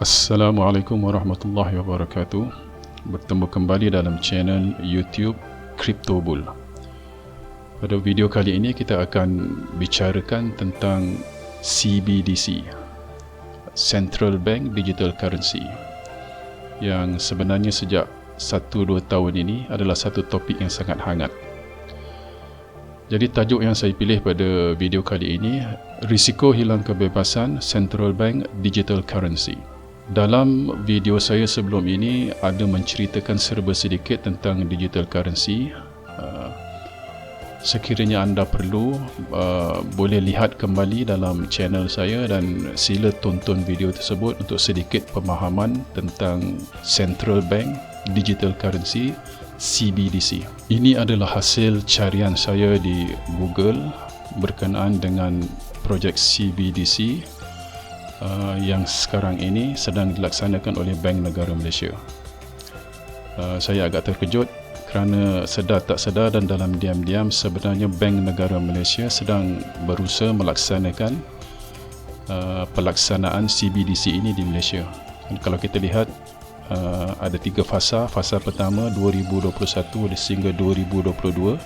Assalamualaikum warahmatullahi wabarakatuh. Bertemu kembali dalam channel YouTube Crypto Bull. Pada video kali ini kita akan bicarakan tentang CBDC, Central Bank Digital Currency, yang sebenarnya sejak 1-2 tahun ini adalah satu topik yang sangat hangat. Jadi tajuk yang saya pilih pada video kali ini, risiko hilang kebebasan Central Bank Digital Currency. Dalam video saya sebelum ini ada menceritakan serba sedikit tentang digital currency. Sekiranya anda perlu, boleh lihat kembali dalam channel saya dan sila tonton video tersebut untuk sedikit pemahaman tentang Central Bank Digital Currency CBDC. Ini adalah hasil carian saya di Google berkenaan dengan projek CBDC yang sekarang ini sedang dilaksanakan oleh Bank Negara Malaysia. Saya agak terkejut kerana sedar tak sedar dan dalam diam-diam sebenarnya Bank Negara Malaysia sedang berusaha melaksanakan pelaksanaan CBDC ini di Malaysia. Dan kalau kita lihat, ada 3 fasa. Fasa pertama 2021 sehingga 2022.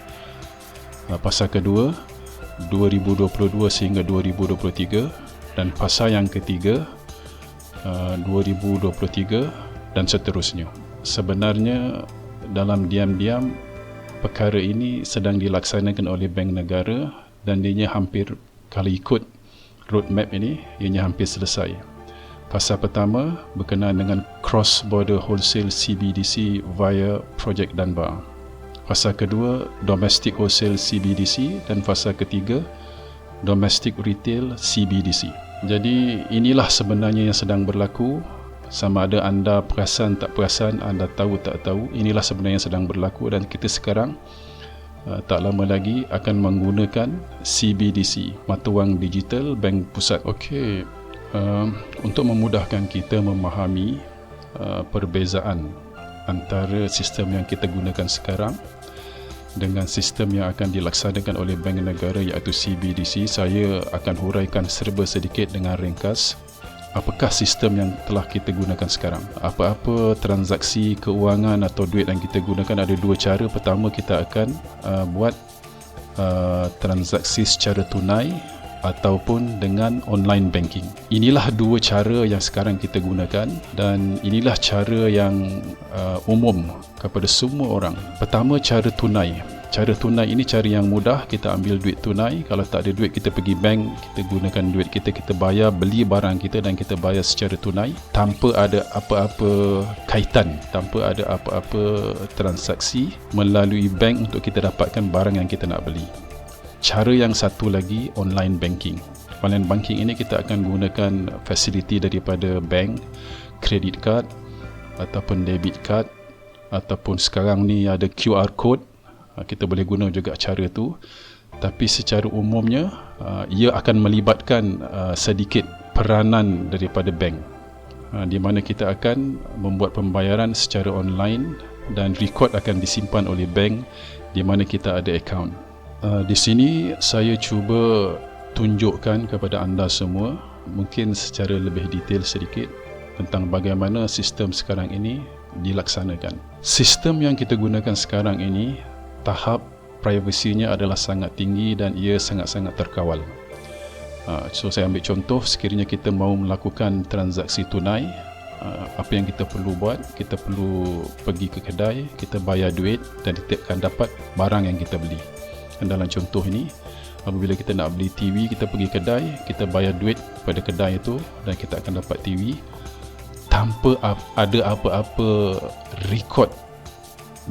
Fasa kedua 2022 sehingga 2023. Dan fasa yang ketiga 2023 dan seterusnya. Sebenarnya dalam diam-diam perkara ini sedang dilaksanakan oleh Bank Negara dan ianya hampir, kalau ikut roadmap ini, ianya hampir selesai. Fasa pertama berkenaan dengan Cross Border Wholesale CBDC via Projek Dunbar. Fasa kedua Domestic Wholesale CBDC dan fasa ketiga Domestic Retail CBDC. Jadi inilah sebenarnya yang sedang berlaku. Sama ada anda perasan tak perasan, anda tahu tak tahu, inilah sebenarnya yang sedang berlaku dan kita sekarang tak lama lagi akan menggunakan CBDC, mata wang digital bank pusat. Okey, untuk memudahkan kita memahami perbezaan antara sistem yang kita gunakan sekarang dengan sistem yang akan dilaksanakan oleh Bank Negara iaitu CBDC, saya akan huraikan serba sedikit dengan ringkas apakah sistem yang telah kita gunakan sekarang. Apa-apa transaksi keuangan atau duit yang kita gunakan, ada 2 cara. Pertama, kita akan buat transaksi secara tunai ataupun dengan online banking. Inilah 2 cara yang sekarang kita gunakan dan inilah cara yang umum kepada semua orang. Pertama, cara tunai. Cara tunai ini cara yang mudah, kita ambil duit tunai. Kalau tak ada duit, kita pergi bank, kita gunakan duit kita, kita bayar, beli barang kita dan kita bayar secara tunai tanpa ada apa-apa kaitan, tanpa ada apa-apa transaksi melalui bank untuk kita dapatkan barang yang kita nak beli. Cara yang satu lagi, online banking. Online banking ini kita akan gunakan fasiliti daripada bank, credit card ataupun debit card, ataupun sekarang ni ada QR code. Kita boleh guna juga cara tu. Tapi secara umumnya ia akan melibatkan sedikit peranan daripada bank, di mana kita akan membuat pembayaran secara online dan rekod akan disimpan oleh bank di mana kita ada akaun. Di sini saya cuba tunjukkan kepada anda semua, mungkin secara lebih detail sedikit tentang bagaimana sistem sekarang ini dilaksanakan. Sistem yang kita gunakan sekarang ini, tahap privasinya adalah sangat tinggi dan ia sangat-sangat terkawal. So saya ambil contoh, sekiranya kita mahu melakukan transaksi tunai, apa yang kita perlu buat, kita perlu pergi ke kedai, kita bayar duit dan kita akan dapat barang yang kita beli. Dan dalam contoh ini, apabila kita nak beli TV, kita pergi kedai, kita bayar duit pada kedai itu dan kita akan dapat TV tanpa ada apa-apa rekod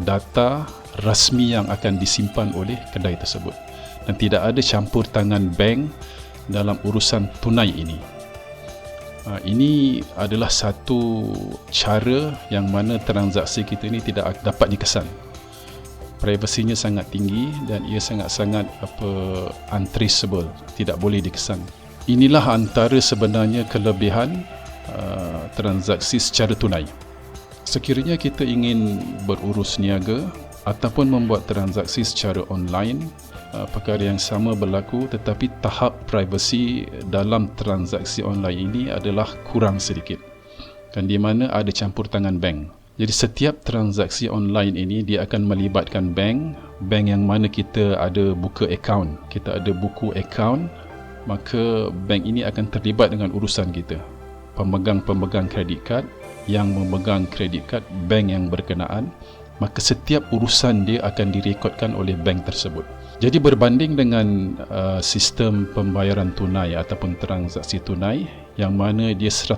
data rasmi yang akan disimpan oleh kedai tersebut, dan tidak ada campur tangan bank dalam urusan tunai ini. Ini adalah satu cara yang mana transaksi kita ini tidak dapat dikesan. Privasinya sangat tinggi dan ia sangat-sangat untraceable, tidak boleh dikesan. Inilah antara sebenarnya kelebihan transaksi secara tunai. Sekiranya kita ingin berurus niaga ataupun membuat transaksi secara online, perkara yang sama berlaku, tetapi tahap privasi dalam transaksi online ini adalah kurang sedikit. kan, di mana ada campur tangan bank. Jadi setiap transaksi online ini dia akan melibatkan bank yang mana kita ada buka akaun, kita ada buku akaun, maka bank ini akan terlibat dengan urusan kita. Pemegang-pemegang kredit kad yang memegang kredit kad bank yang berkenaan, maka setiap urusan dia akan direkodkan oleh bank tersebut. Jadi berbanding dengan sistem pembayaran tunai ataupun transaksi tunai yang mana dia 100%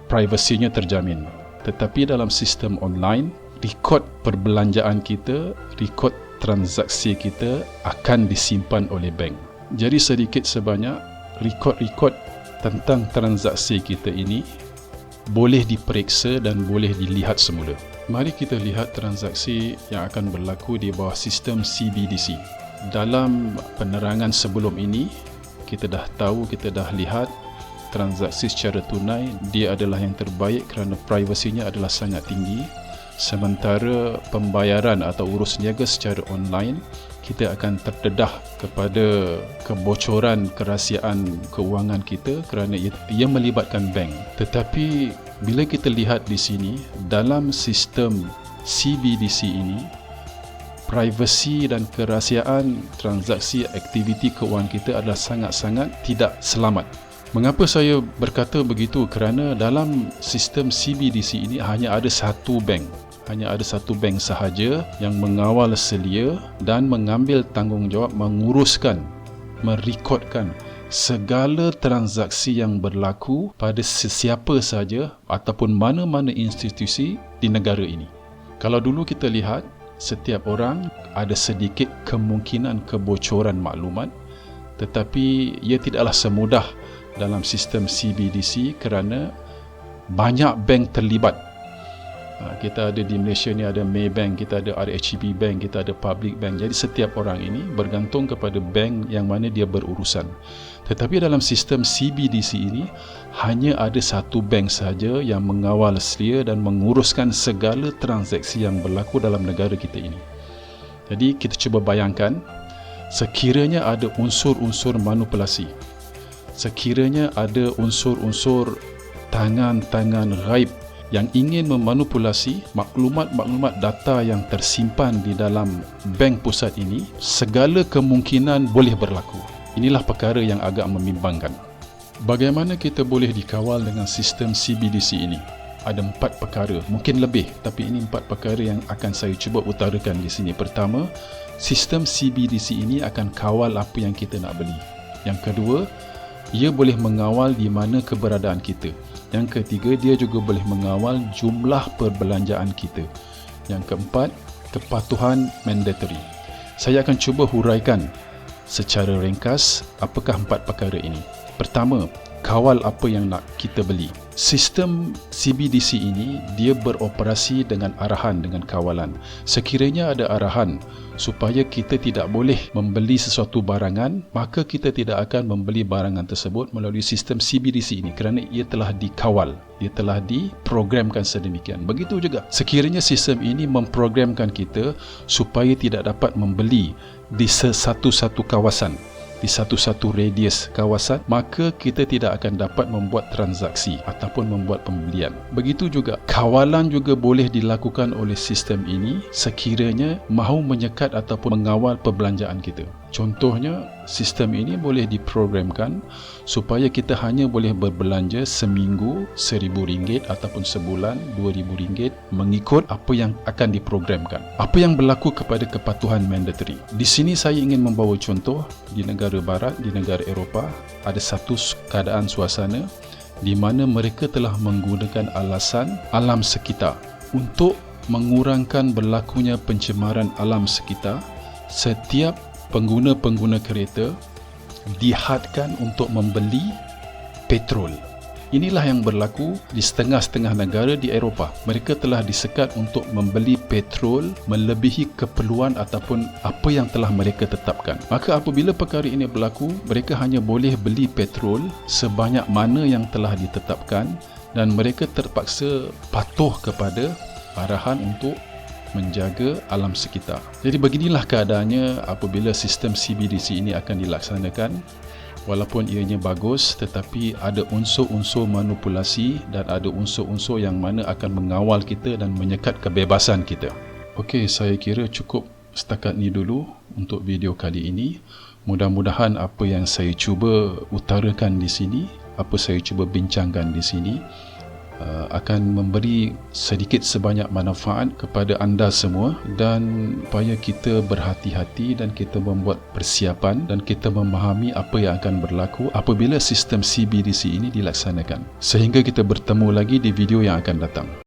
privasinya terjamin. Tetapi dalam sistem online, rekod perbelanjaan kita, rekod transaksi kita akan disimpan oleh bank. Jadi sedikit sebanyak rekod-rekod tentang transaksi kita ini boleh diperiksa dan boleh dilihat semula. Mari kita lihat transaksi yang akan berlaku di bawah sistem CBDC. Dalam penerangan sebelum ini, kita dah tahu, kita dah lihat transaksi secara tunai dia adalah yang terbaik kerana privasinya adalah sangat tinggi. Sementara pembayaran atau urus niaga secara online, kita akan terdedah kepada kebocoran kerahsiaan keuangan kita kerana ia melibatkan bank. Tetapi bila kita lihat di sini, dalam sistem CBDC ini, privasi dan kerahsiaan transaksi aktiviti keuangan kita adalah sangat-sangat tidak selamat. Mengapa saya berkata begitu? Kerana dalam sistem CBDC ini hanya ada satu bank sahaja yang mengawal selia dan mengambil tanggungjawab menguruskan, merekodkan segala transaksi yang berlaku pada sesiapa sahaja ataupun mana-mana institusi di negara ini. Kalau dulu kita lihat, setiap orang ada sedikit kemungkinan kebocoran maklumat, tetapi ia tidaklah semudah dalam sistem CBDC kerana banyak bank terlibat. Kita ada di Malaysia ni ada Maybank, kita ada RHB Bank, kita ada Public Bank. Jadi setiap orang ini bergantung kepada bank yang mana dia berurusan. Tetapi dalam sistem CBDC ini hanya ada satu bank sahaja yang mengawal selia dan menguruskan segala transaksi yang berlaku dalam negara kita ini. Jadi kita cuba bayangkan, sekiranya ada unsur-unsur manipulasi, sekiranya ada unsur-unsur tangan-tangan ghaib yang ingin memanipulasi maklumat-maklumat data yang tersimpan di dalam bank pusat ini, segala kemungkinan boleh berlaku. Inilah perkara yang agak membimbangkan. Bagaimana kita boleh dikawal dengan sistem CBDC ini? Ada 4 perkara, mungkin lebih, tapi ini 4 perkara yang akan saya cuba utarakan di sini. Pertama, sistem CBDC ini akan kawal apa yang kita nak beli. Yang kedua, ia boleh mengawal di mana keberadaan kita. Yang ketiga, dia juga boleh mengawal jumlah perbelanjaan kita. Yang keempat, kepatuhan mandatory. Saya akan cuba huraikan secara ringkas apakah 4 perkara ini. Pertama, kawal apa yang nak kita beli. Sistem CBDC ini dia beroperasi dengan arahan, dengan kawalan. Sekiranya ada arahan supaya kita tidak boleh membeli sesuatu barangan, maka kita tidak akan membeli barangan tersebut melalui sistem CBDC ini kerana ia telah dikawal, ia telah diprogramkan sedemikian. Begitu juga sekiranya sistem ini memprogramkan kita supaya tidak dapat membeli di satu-satu kawasan, di satu-satu radius kawasan, maka kita tidak akan dapat membuat transaksi ataupun membuat pembelian. Begitu juga kawalan juga boleh dilakukan oleh sistem ini sekiranya mahu menyekat ataupun mengawal perbelanjaan kita. Contohnya, sistem ini boleh diprogramkan supaya kita hanya boleh berbelanja seminggu RM1,000 ataupun sebulan RM2,000 mengikut apa yang akan diprogramkan. Apa yang berlaku kepada kepatuhan mandatory? Di sini saya ingin membawa contoh di negara barat, di negara Eropah, ada satu keadaan suasana di mana mereka telah menggunakan alasan alam sekitar untuk mengurangkan berlakunya pencemaran alam sekitar. Setiap pengguna-pengguna kereta dihadkan untuk membeli petrol. Inilah yang berlaku di setengah-setengah negara di Eropah. Mereka telah disekat untuk membeli petrol melebihi keperluan ataupun apa yang telah mereka tetapkan. Maka apabila perkara ini berlaku, mereka hanya boleh beli petrol sebanyak mana yang telah ditetapkan dan mereka terpaksa patuh kepada arahan untuk menjaga alam sekitar. Jadi beginilah keadaannya apabila sistem CBDC ini akan dilaksanakan. Walaupun ianya bagus, tetapi ada unsur-unsur manipulasi dan ada unsur-unsur yang mana akan mengawal kita dan menyekat kebebasan kita. Okey, saya kira cukup setakat ni dulu untuk video kali ini. Mudah-mudahan apa yang saya cuba utarakan di sini, apa saya cuba bincangkan di sini akan memberi sedikit sebanyak manfaat kepada anda semua, dan supaya kita berhati-hati dan kita membuat persiapan dan kita memahami apa yang akan berlaku apabila sistem CBDC ini dilaksanakan. Sehingga kita bertemu lagi di video yang akan datang.